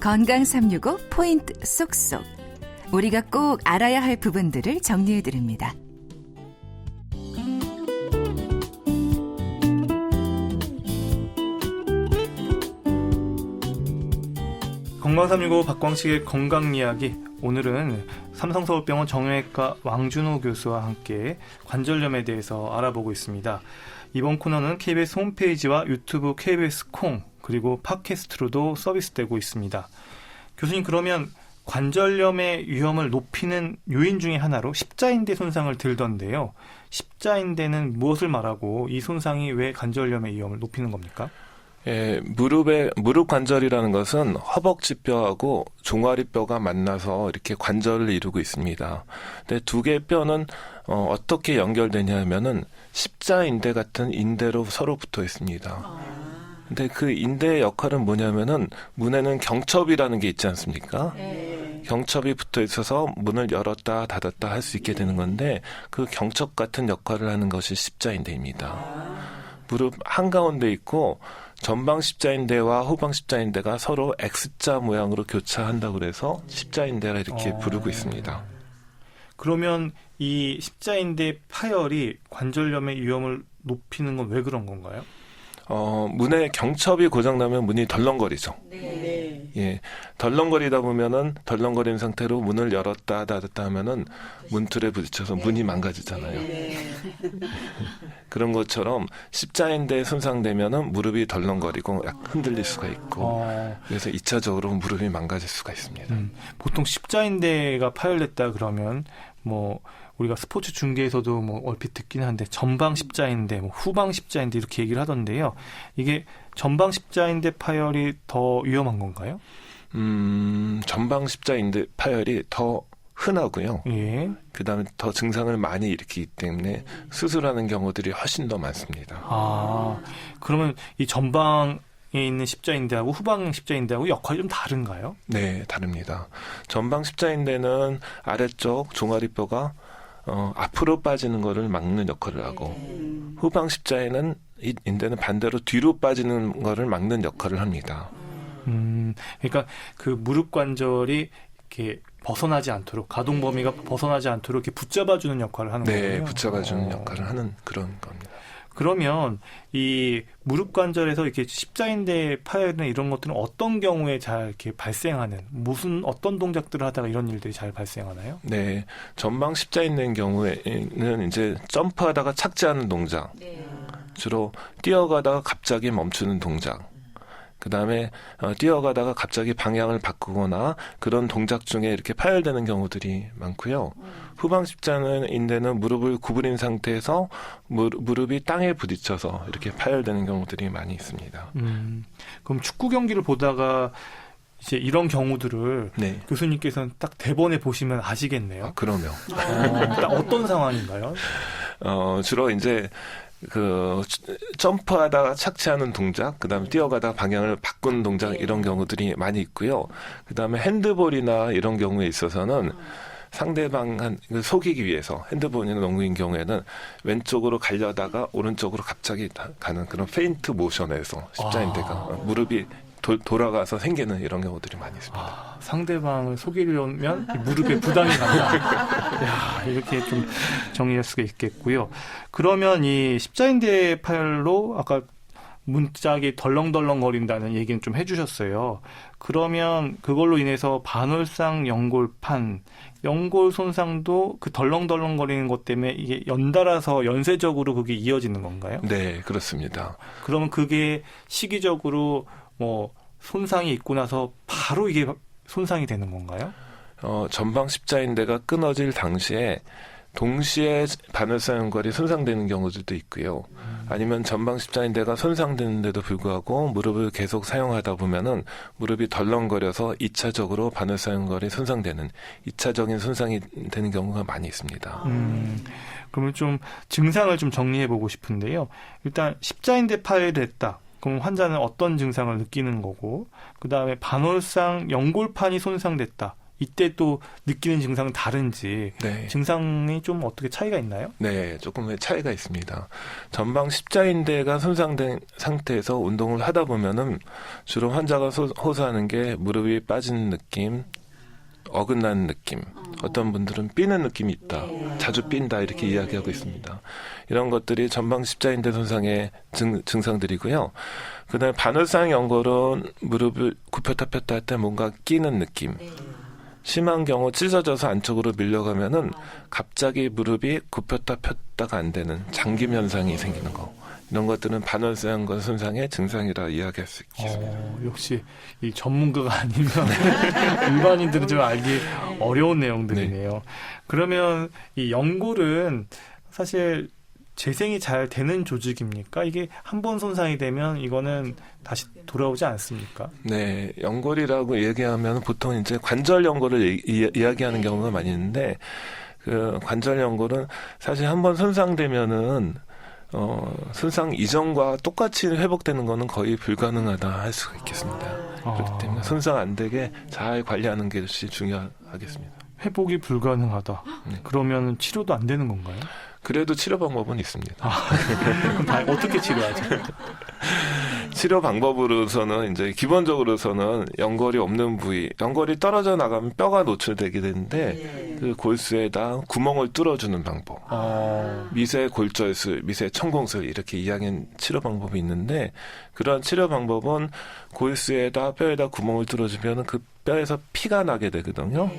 건강 365 포인트 쏙쏙. 우리가 꼭 알아야 할 부분들을 정리해드립니다. 건강 365 박광식의 건강 이야기. 오늘은 삼성서울병원 정형외과 왕준호 교수와 함께 관절염에 대해서 알아보고 있습니다. 이번 코너는 KBS 홈페이지와 유튜브 KBS 콩 그리고 팟캐스트로도 서비스되고 있습니다. 교수님, 그러면 관절염의 위험을 높이는 요인 중에 하나로 십자인대 손상을 들던데요. 십자인대는 무엇을 말하고 이 손상이 왜 관절염의 위험을 높이는 겁니까? 예, 무릎 관절이라는 것은 허벅지뼈하고 종아리뼈가 만나서 이렇게 관절을 이루고 있습니다. 근데 두 개의 뼈는 어떻게 연결되냐면은 십자인대 같은 인대로 서로 붙어 있습니다. 근데 그 인대의 역할은 뭐냐면은 문에는 경첩이라는 게 있지 않습니까? 경첩이 붙어 있어서 문을 열었다 닫았다 할 수 있게 되는 건데 그 경첩 같은 역할을 하는 것이 십자인대입니다. 무릎 한가운데 있고 전방 십자인대와 후방 십자인대가 서로 X자 모양으로 교차한다고 그래서 십자인대라 이렇게 부르고 있습니다. 그러면 이 십자인대 파열이 관절염의 위험을 높이는 건 왜 그런 건가요? 문에 경첩이 고장나면 문이 덜렁거리죠. 네. 예, 덜렁거리다 보면은 덜렁거리는 상태로 문을 열었다 닫았다 하면은 문틀에 부딪혀서 문이 망가지잖아요. 그런 것처럼 십자인대에 손상되면은 무릎이 덜렁거리고 약 흔들릴 수가 있고 그래서 2차적으로 무릎이 망가질 수가 있습니다. 보통 십자인대가 파열됐다 그러면 우리가 스포츠 중계에서도 얼핏 듣긴 한데 전방 십자인대, 후방 십자인대 이렇게 얘기를 하던데요. 이게 전방 십자인대 파열이 더 위험한 건가요? 전방 십자인대 파열이 더 흔하고요. 예. 그다음에 더 증상을 많이 일으키기 때문에 수술하는 경우들이 훨씬 더 많습니다. 그러면 이 전방에 있는 십자인대하고 후방 십자인대하고 역할이 좀 다른가요? 네, 다릅니다. 전방 십자인대는 아래쪽 종아리뼈가 앞으로 빠지는 거를 막는 역할을 하고 후방 십자인대는 반대로 뒤로 빠지는 거를 막는 역할을 합니다. 그러니까 그 무릎 관절이 이렇게 벗어나지 않도록 가동 범위가 벗어나지 않도록 이렇게 붙잡아주는 역할을 하는 거예요. 네, 붙잡아주는 역할을 하는 그런 겁니다. 그러면 이 무릎 관절에서 이렇게 십자인대 파열이나 이런 것들은 어떤 경우에 잘 이렇게 발생하는 어떤 동작들을 하다가 이런 일들이 잘 발생하나요? 네, 전방 십자인대인 경우에는 이제 점프하다가 착지하는 동작, 주로 뛰어가다가 갑자기 멈추는 동작. 그 다음에 뛰어가다가 갑자기 방향을 바꾸거나 그런 동작 중에 이렇게 파열되는 경우들이 많고요. 후방 십자인대는 무릎을 구부린 상태에서 무릎이 땅에 부딪혀서 이렇게 파열되는 경우들이 많이 있습니다. 그럼 축구 경기를 보다가 이제 이런 경우들을 교수님께서는 딱 대본에 보시면 아시겠네요. 그럼요. 딱 어떤 상황인가요? 주로 이제 점프하다가 착지하는 동작, 그 다음에 뛰어가다가 방향을 바꾸는 동작, 이런 경우들이 많이 있고요. 그 다음에 핸드볼이나 이런 경우에 있어서는 상대방 속이기 위해서 핸드볼이나 농구인 경우에는 왼쪽으로 가려다가 오른쪽으로 갑자기 가는 그런 페인트 모션에서 십자인대가 무릎이 돌아가서 생기는 이런 경우들이 많이 있습니다. 상대방을 속이려면 무릎에 부담이 간다. 이렇게 좀 정리할 수가 있겠고요. 그러면 이 십자인대 파열로 아까 문짝이 덜렁덜렁거린다는 얘기는 좀 해주셨어요. 그러면 그걸로 인해서 반월상 연골판, 연골 손상도 그 덜렁덜렁거리는 것 때문에 이게 연달아서 연쇄적으로 그게 이어지는 건가요? 네, 그렇습니다. 그러면 그게 시기적으로 손상이 있고 나서 바로 이게 손상이 되는 건가요? 전방 십자인대가 끊어질 당시에 동시에 반월상 연골이 손상되는 경우들도 있고요. 아니면 전방 십자인대가 손상되는데도 불구하고 무릎을 계속 사용하다 보면은 무릎이 덜렁거려서 2차적으로 반월상 연골이 손상되는 2차적인 손상이 되는 경우가 많이 있습니다. 그러면 좀 증상을 좀 정리해 보고 싶은데요. 일단 십자인대 파열됐다. 그럼 환자는 어떤 증상을 느끼는 거고, 그 다음에 반월상 연골판이 손상됐다. 이때 또 느끼는 증상은 다른지 네. 증상이 좀 어떻게 차이가 있나요? 네, 조금의 차이가 있습니다. 전방 십자인대가 손상된 상태에서 운동을 하다 보면은 주로 환자가 호소하는 게 무릎이 빠지는 느낌, 어긋나는 느낌, 어떤 분들은 삐는 느낌이 있다, 자주 삔다 이렇게 이야기하고 있습니다. 이런 것들이 전방 십자인대 손상의 증상들이고요. 그다음에 반월상 연골은 무릎을 굽혔다 폈다 할 때 뭔가 끼는 느낌. 심한 경우 찢어져서 안쪽으로 밀려가면은 갑자기 무릎이 굽혔다 폈다가 안 되는 잠김 현상이 생기는 거. 이런 것들은 반월상연골 손상의 증상이라 이야기할 수 있겠습니다. 역시 이 전문가가 아니면 일반인들은 좀 알기 어려운 내용들이네요. 그러면 이 연골은 사실 재생이 잘 되는 조직입니까? 이게 한 번 손상이 되면 이거는 다시 돌아오지 않습니까? 네, 연골이라고 얘기하면 보통 이제 관절 연골을 이야기하는 경우가 많이 있는데, 그 관절 연골은 사실 한 번 손상되면은 손상 이전과 똑같이 회복되는 거는 거의 불가능하다 할 수가 있겠습니다. 그렇기 때문에 손상 안 되게 잘 관리하는 것이 중요하겠습니다. 회복이 불가능하다. 네. 그러면 치료도 안 되는 건가요? 그래도 치료 방법은 있습니다. 그럼 어떻게 치료하죠? 치료 방법으로서는 이제 기본적으로서는 연골이 없는 부위, 연골이 떨어져 나가면 뼈가 노출되게 되는데 그 골수에다 구멍을 뚫어주는 방법. 미세 골절술, 미세 천공술 이렇게 이야기한 치료 방법이 있는데 그런 치료 방법은 골수에다 뼈에다 구멍을 뚫어주면 그 뼈에서 피가 나게 되거든요.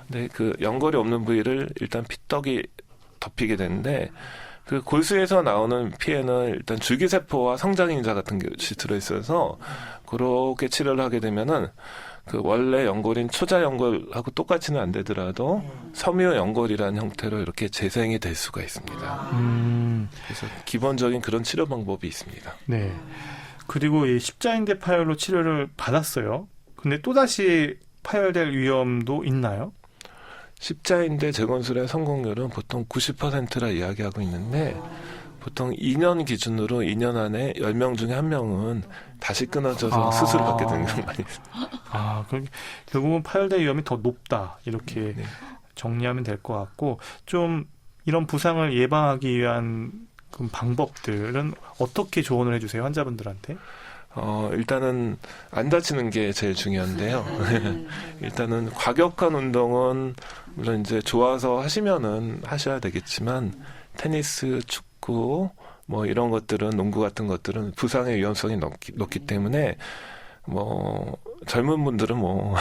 근데 그 연골이 없는 부위를 일단 피떡이 덮이게 되는데 그 골수에서 나오는 피에는 일단 줄기세포와 성장인자 같은 것이 들어있어서 그렇게 치료를 하게 되면은 그 원래 연골인 초자 연골하고 똑같이는 안 되더라도 섬유 연골이라는 형태로 이렇게 재생이 될 수가 있습니다. 그래서 기본적인 그런 치료 방법이 있습니다. 네. 그리고 이 십자인대 파열로 치료를 받았어요. 근데 또다시 파열될 위험도 있나요? 십자인대 재건술의 성공률은 보통 90%라 이야기하고 있는데 보통 2년 기준으로 2년 안에 10명 중에 1명은 다시 끊어져서 수술을 받게 되는 경우가 많이 있습니다. 그럼 결국은 파열될 위험이 더 높다. 이렇게 정리하면 될 것 같고 좀 이런 부상을 예방하기 위한 그 방법들은 어떻게 조언을 해주세요? 환자분들한테? 일단은 안 다치는 게 제일 중요한데요. 일단은 과격한 운동은 물론 이제 좋아서 하시면은 하셔야 되겠지만 테니스, 축구 뭐 이런 것들은 농구 같은 것들은 부상의 위험성이 높기 때문에 뭐 젊은 분들은 뭐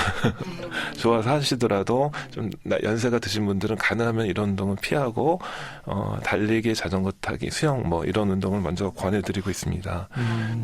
좋아서 하시더라도 좀 연세가 드신 분들은 가능하면 이런 운동은 피하고 달리기, 자전거 타기, 수영 뭐 이런 운동을 먼저 권해드리고 있습니다.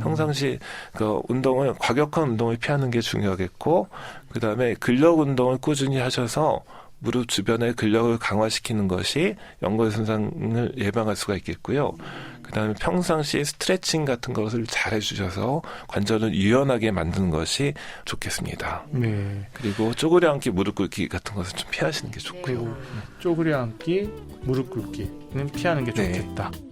평상시 그 운동을 과격한 운동을 피하는 게 중요하겠고 그 다음에 근력 운동을 꾸준히 하셔서 무릎 주변의 근력을 강화시키는 것이 연골 손상을 예방할 수가 있겠고요. 그다음에 평상시 스트레칭 같은 것을 잘 해주셔서 관절을 유연하게 만드는 것이 좋겠습니다. 네. 그리고 쪼그려 앉기, 무릎 꿇기 같은 것을 좀 피하시는 게 좋고요. 그리고 쪼그려 앉기, 무릎 꿇기는 피하는 게 좋겠다. 네.